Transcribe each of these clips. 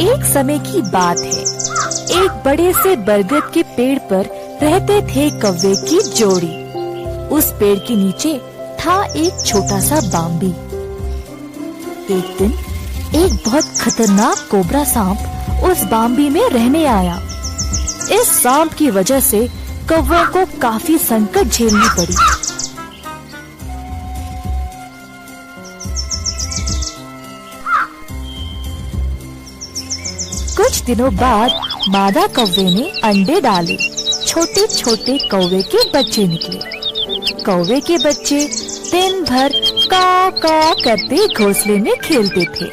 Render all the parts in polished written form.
एक समय की बात है, एक बड़े से बरगद के पेड़ पर रहते थे कौवे की जोड़ी। उस पेड़ के नीचे था एक छोटा सा बाम्बी। एक दिन एक बहुत खतरनाक कोबरा सांप उस बाम्बी में रहने आया। इस सांप की वजह से कौवों को काफी संकट झेलनी पड़ी। कुछ दिनों बाद मादा कौवे ने अंडे डाले। छोटे छोटे कौवे के बच्चे निकले। कौवे के बच्चे दिन भर का करते घोंसले में खेलते थे।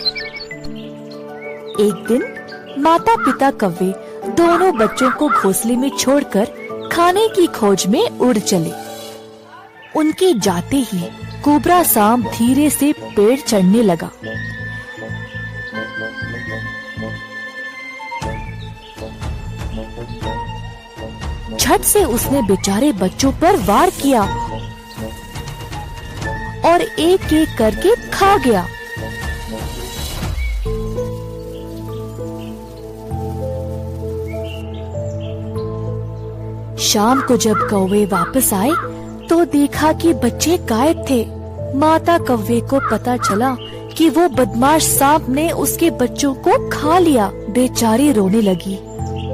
एक दिन माता पिता कौवे दोनों बच्चों को घोंसले में छोड़कर खाने की खोज में उड़ चले। उनके जाते ही कोबरा सांप धीरे से पेड़ चढ़ने लगा। झट से उसने बेचारे बच्चों पर वार किया और एक एक करके खा गया। शाम को जब कौवे वापस आए तो देखा कि बच्चे गायब थे। माता कौवे को पता चला कि वो बदमाश सांप ने उसके बच्चों को खा लिया। बेचारी रोने लगी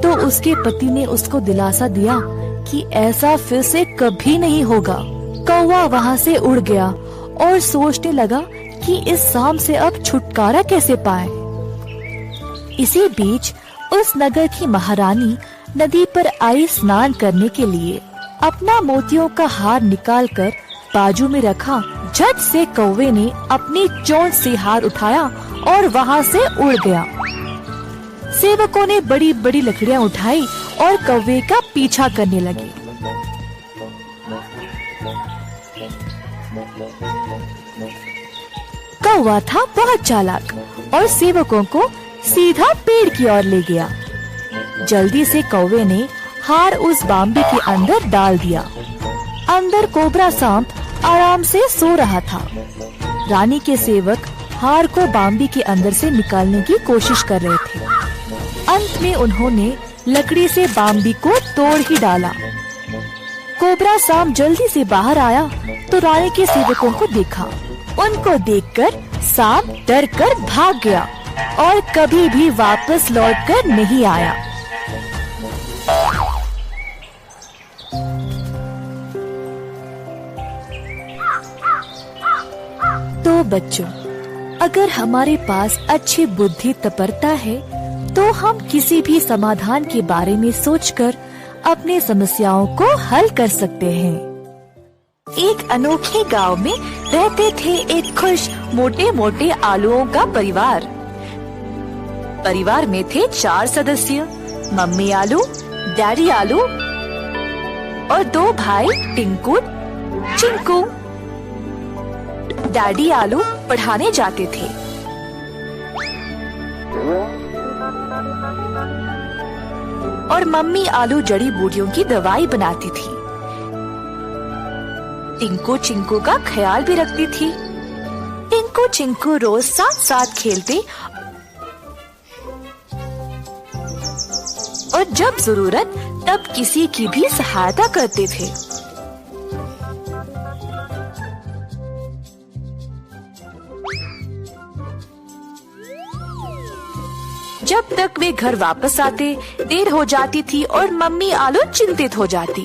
तो उसके पति ने उसको दिलासा दिया कि ऐसा फिर से कभी नहीं होगा। कौवा वहाँ से उड़ गया और सोचने लगा कि इस सांप से अब छुटकारा कैसे पाए। इसी बीच उस नगर की महारानी नदी पर आई स्नान करने के लिए। अपना मोतियों का हार निकालकर बाजू में रखा। झट से कौवे ने अपनी चोंच से हार उठाया और वहाँ से उड़ गया। सेवकों ने बड़ी बड़ी लकड़ियाँ उठाई और कौवे का पीछा करने लगे। कौवा था बहुत चालाक और सेवकों को सीधा पेड़ की ओर ले गया। जल्दी से कौवे ने हार उस बाम्बी के अंदर डाल दिया। अंदर कोबरा सांप आराम से सो रहा था। रानी के सेवक हार को बाम्बी के अंदर से निकालने की कोशिश कर रहे थे। अंत में उन्होंने लकड़ी से बाम्बी को तोड़ ही डाला। कोबरा सांप जल्दी से बाहर आया तो रानी के सेवकों को देखा। उनको देखकर सांप डर कर भाग गया और कभी भी वापस लौटकर नहीं आया। तो बच्चों, अगर हमारे पास अच्छी बुद्धि तपरता है तो हम किसी भी समाधान के बारे में सोचकर अपने समस्याओं को हल कर सकते हैं। एक अनोखे गांव में रहते थे एक खुश मोटे मोटे आलुओं का परिवार। परिवार में थे 4 सदस्य, मम्मी आलू, डैडी आलू और 2 भाई टिंकू, चिंकू। डैडी आलू पढ़ाने जाते थे और मम्मी आलू जड़ी बूटियों की दवाई बनाती थी। टिंकू चिंकू का ख्याल भी रखती थी। टिंकू चिंकू रोज साथ साथ खेलते और जब जरूरत तब किसी की भी सहायता करते थे। जब तक वे घर वापस आते देर हो जाती थी और मम्मी आलू चिंतित हो जाती।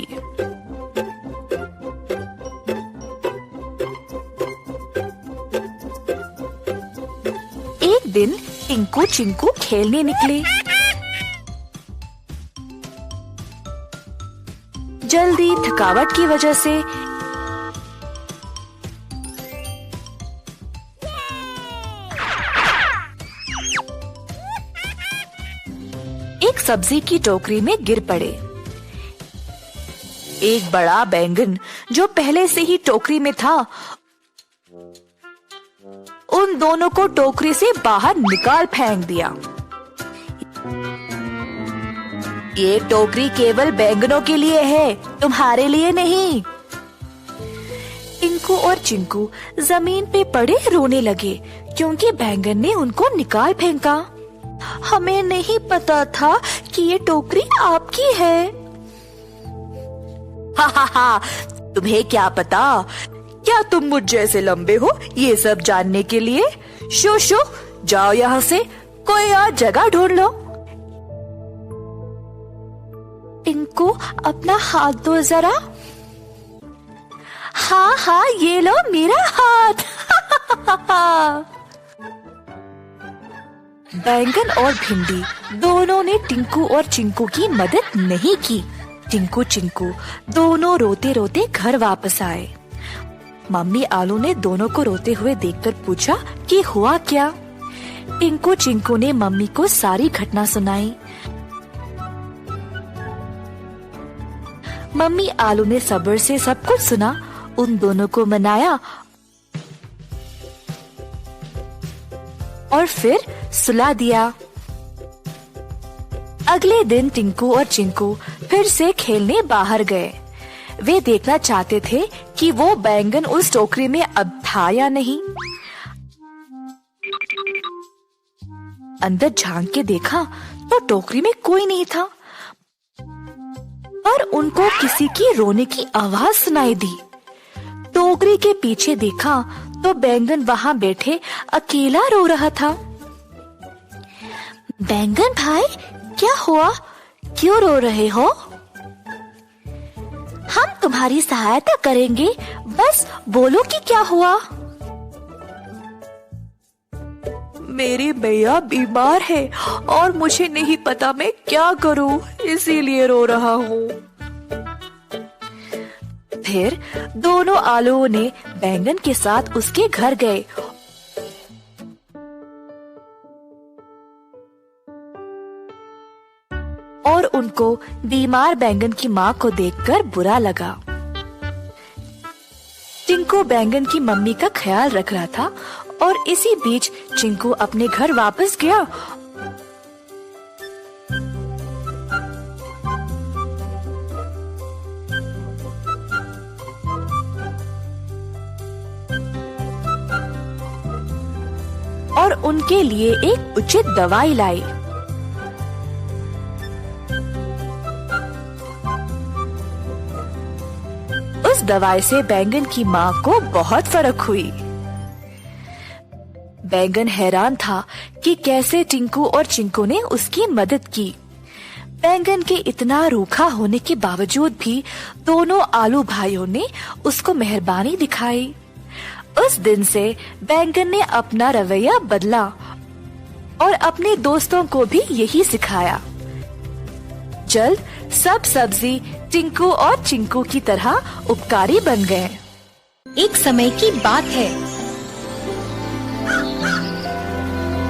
एक दिन टिंकू चिंकू खेलने निकले। जल्दी थकावट की वजह से एक सब्जी की टोकरी में गिर पड़े। एक बड़ा बैंगन जो पहले से ही टोकरी में था, उन दोनों को टोकरी से बाहर निकाल फेंक दिया। ये टोकरी केवल बैंगनों के लिए है, तुम्हारे लिए नहीं। टिंकू और चिंकू जमीन पे पड़े रोने लगे क्योंकि बैंगन ने उनको निकाल फेंका। हमें नहीं पता था कि ये टोकरी आपकी है। हा हा हा, तुम्हें क्या पता? क्या तुम मुझ जैसे लंबे हो ये सब जानने के लिए? शो शो, जाओ यहाँ से, कोई और जगह ढूंढ लो। टिंकू अपना हाथ दो जरा। हाँ हाँ, ये लो मेरा हाथ। बैंगन और भिंडी दोनों ने टिंकू और चिंकू की मदद नहीं की। टिंकू चिंकू दोनों रोते रोते घर वापस आए। मम्मी आलू ने दोनों को रोते हुए देखकर पूछा कि हुआ क्या। टिंकू चिंकू ने मम्मी को सारी घटना सुनाई। मम्मी आलू ने सब्र से सब कुछ सुना, उन दोनों को मनाया और फिर सुला दिया। अगले दिन टिंकू और चिंकू फिर से खेलने बाहर गए। वे देखना चाहते थे कि वो बैंगन उस टोकरी में अब था या नहीं। अंदर झांक के देखा तो टोकरी में कोई नहीं था, पर उनको किसी की रोने की आवाज सुनाई दी। टोकरी के पीछे देखा तो बैंगन वहां बैठे अकेला रो रहा था। बैंगन भाई, क्या हुआ? क्यों रो रहे हो? हम तुम्हारी सहायता करेंगे, बस बोलो कि क्या हुआ। मेरी मैया बीमार है और मुझे नहीं पता मैं क्या करूं, इसीलिए रो रहा हूँ। फिर दोनों आलुओं ने बैंगन के साथ उसके घर गए और उनको बीमार बैंगन की माँ को देखकर बुरा लगा। टिंकू बैंगन की मम्मी का ख्याल रख रहा था और इसी बीच चिंकू अपने घर वापस गया। और उनके लिए एक उचित दवाई लाई। उस दवाई से बैंगन की माँ को बहुत फर्क हुई। बैंगन हैरान था कि कैसे टिंकू और चिंकू ने उसकी मदद की। बैंगन के इतना रूखा होने के बावजूद भी दोनों आलू भाइयों ने उसको मेहरबानी दिखाई। उस दिन से बैंगन ने अपना रवैया बदला और अपने दोस्तों को भी यही सिखाया। जल्द सब सब्जी टिंकू और चिंकू की तरह उपकारी बन गए। एक समय की बात है,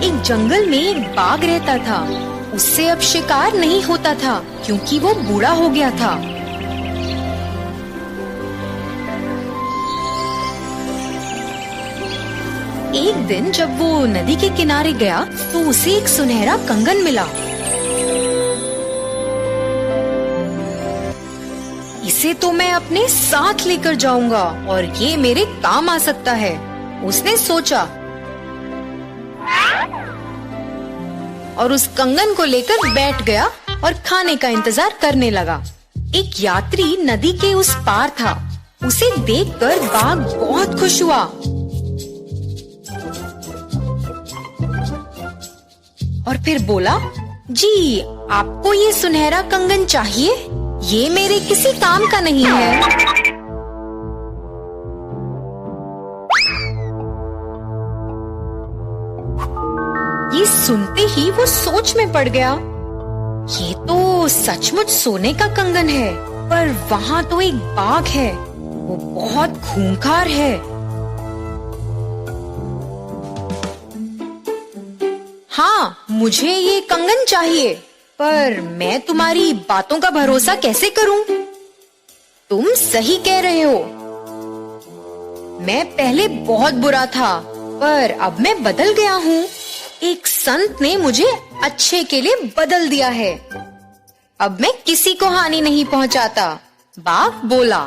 एक जंगल में एक बाघ रहता था। उससे अब शिकार नहीं होता था क्योंकि वो बूढ़ा हो गया था। एक दिन जब वो नदी के किनारे गया तो उसे एक सुनहरा कंगन मिला। इसे तो मैं अपने साथ लेकर जाऊंगा और ये मेरे काम आ सकता है, उसने सोचा और उस कंगन को लेकर बैठ गया और खाने का इंतजार करने लगा। एक यात्री नदी के उस पार था। उसे देखकर बाघ बहुत खुश हुआ और फिर बोला, जी आपको ये सुनहरा कंगन चाहिए? ये मेरे किसी काम का नहीं है। ये सुनते ही वो सोच में पड़ गया। ये तो सचमुच सोने का कंगन है, पर वहाँ तो एक बाघ है, वो बहुत खूंखार है। हाँ, मुझे ये कंगन चाहिए, पर मैं तुम्हारी बातों का भरोसा कैसे करूं? तुम सही कह रहे हो। मैं पहले बहुत बुरा था, पर अब मैं बदल गया हूँ। एक संत ने मुझे अच्छे के लिए बदल दिया है। अब मैं किसी को हानि नहीं पहुंचाता। बाघ बोला,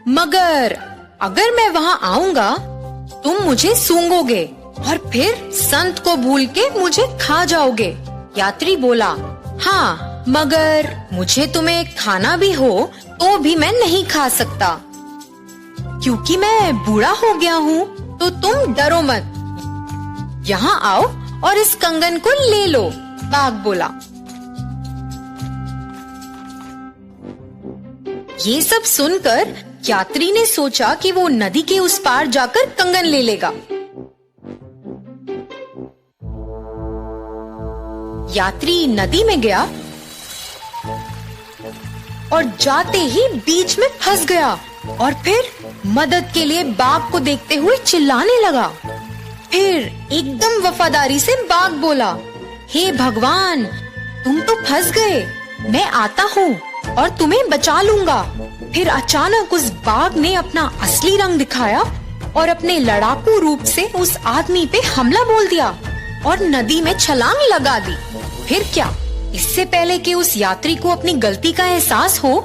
मगर अगर मैं वहां आऊंगा तुम मुझे सूंघोगे और फिर संत को भूल के मुझे खा जाओगे। यात्री बोला, हाँ, मगर मुझे तुम्हें खाना भी हो तो भी मैं नहीं खा सकता, क्योंकि मैं बूढ़ा हो गया हूँ। तो तुम डरो मत, यहाँ आओ और इस कंगन को ले लो। बाघ बोला। ये सब सुनकर यात्री ने सोचा कि वो नदी के उस पार जाकर कंगन ले लेगा। यात्री नदी में गया और जाते ही बीच में फंस गया और फिर मदद के लिए बाघ को देखते हुए चिल्लाने लगा। फिर एकदम वफादारी से बाघ बोला, हे भगवान, तुम तो फंस गए, मैं आता हूँ और तुम्हें बचा लूंगा। फिर अचानक उस बाघ ने अपना असली रंग दिखाया और अपने लड़ाकू रूप से उस आदमी पे हमला बोल दिया और नदी में छलांग लगा दी। फिर क्या, इससे पहले कि उस यात्री को अपनी गलती का एहसास हो,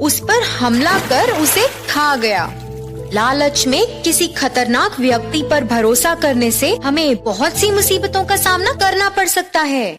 उस पर हमला कर उसे खा गया। लालच में किसी खतरनाक व्यक्ति पर भरोसा करने से हमें बहुत सी मुसीबतों का सामना करना पड़ सकता है।